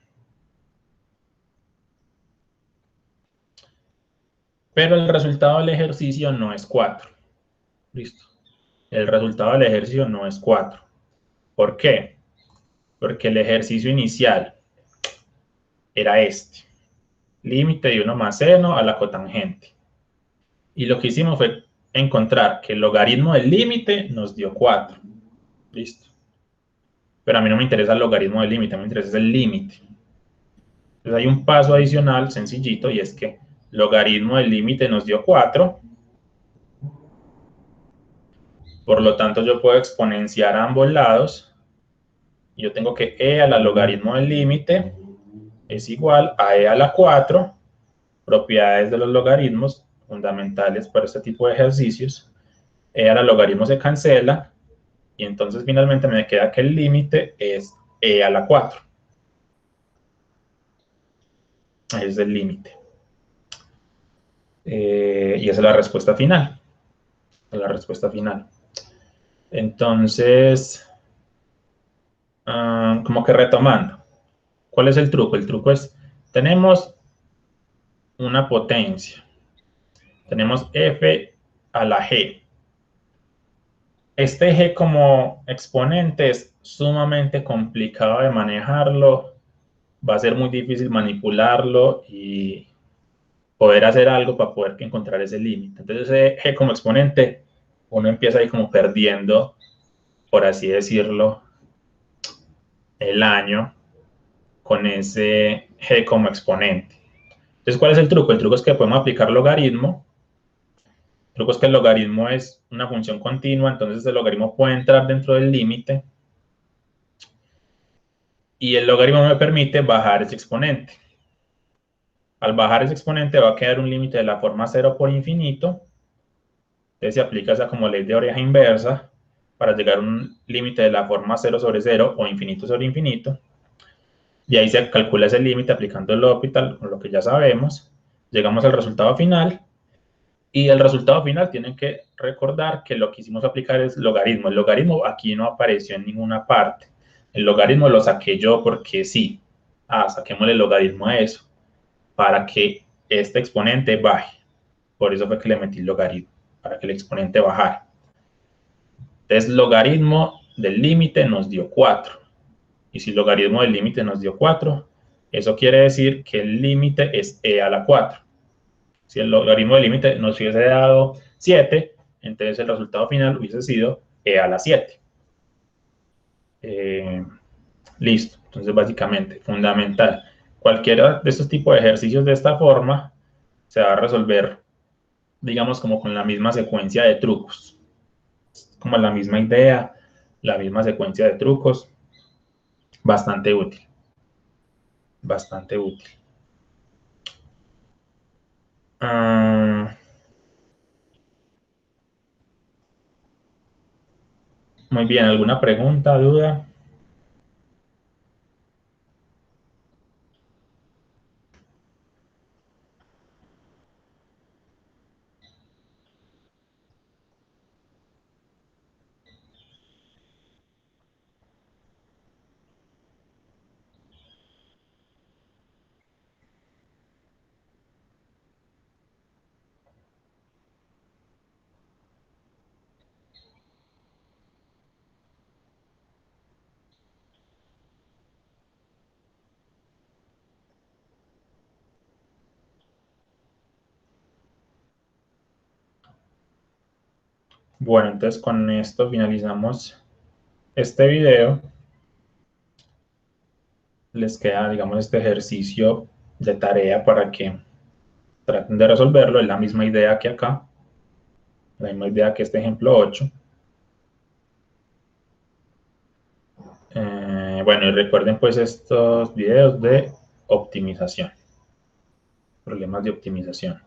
Pero el resultado del ejercicio no es 4. Listo. El resultado del ejercicio no es 4. ¿Por qué? Porque el ejercicio inicial era este. Límite de 1 más seno a la cotangente. Y lo que hicimos fue encontrar que el logaritmo del límite nos dio 4. Listo. Pero a mí no me interesa el logaritmo del límite, me interesa el límite. Entonces hay un paso adicional sencillito y es que logaritmo del límite nos dio 4. Por lo tanto, yo puedo exponenciar a ambos lados. Yo tengo que e a la logaritmo del límite es igual a e a la 4, propiedades de los logaritmos fundamentales para este tipo de ejercicios. E a la logaritmo se cancela, y entonces finalmente me queda que el límite es e a la 4. Es el límite. Y esa es la respuesta final. La respuesta final. Entonces, como que retomando, ¿cuál es el truco? El truco es, tenemos una potencia, tenemos f a la g. Este g como exponente es sumamente complicado de manejarlo, va a ser muy difícil manipularlo y poder hacer algo para poder encontrar ese límite. Entonces, ese g como exponente, uno empieza ahí como perdiendo, por así decirlo, el año con ese g como exponente. Entonces, ¿cuál es el truco? El truco es que podemos aplicar logaritmo. El truco es que el logaritmo es una función continua, entonces el logaritmo puede entrar dentro del límite. Y el logaritmo me permite bajar ese exponente. Al bajar ese exponente va a quedar un límite de la forma 0 por infinito. Entonces se aplica esa como ley de oreja inversa para llegar a un límite de la forma 0 sobre 0 o infinito sobre infinito. Y ahí se calcula ese límite aplicando el L'Hopital, con lo que ya sabemos. Llegamos al resultado final. Y el resultado final tienen que recordar que lo que hicimos aplicar es logaritmo. El logaritmo aquí no apareció en ninguna parte. El logaritmo lo saqué yo porque sí. Saquémosle el logaritmo a eso, para que este exponente baje. Por eso fue que le metí el logaritmo, para que el exponente bajara. Entonces, logaritmo del límite nos dio 4. Y si el logaritmo del límite nos dio 4, eso quiere decir que el límite es e a la 4. Si el logaritmo del límite nos hubiese dado 7, entonces el resultado final hubiese sido e a la 7. Listo. Entonces, básicamente, fundamental. Cualquiera de estos tipos de ejercicios de esta forma se va a resolver, digamos, como con la misma secuencia de trucos. Como la misma idea, la misma secuencia de trucos. Bastante útil. Bastante útil. Muy bien, ¿alguna pregunta, duda? Bueno, entonces con esto finalizamos este video. Les queda, digamos, este ejercicio de tarea para que traten de resolverlo. Es la misma idea que acá, la misma idea que este ejemplo 8. Bueno, y recuerden pues estos videos de optimización, problemas de optimización.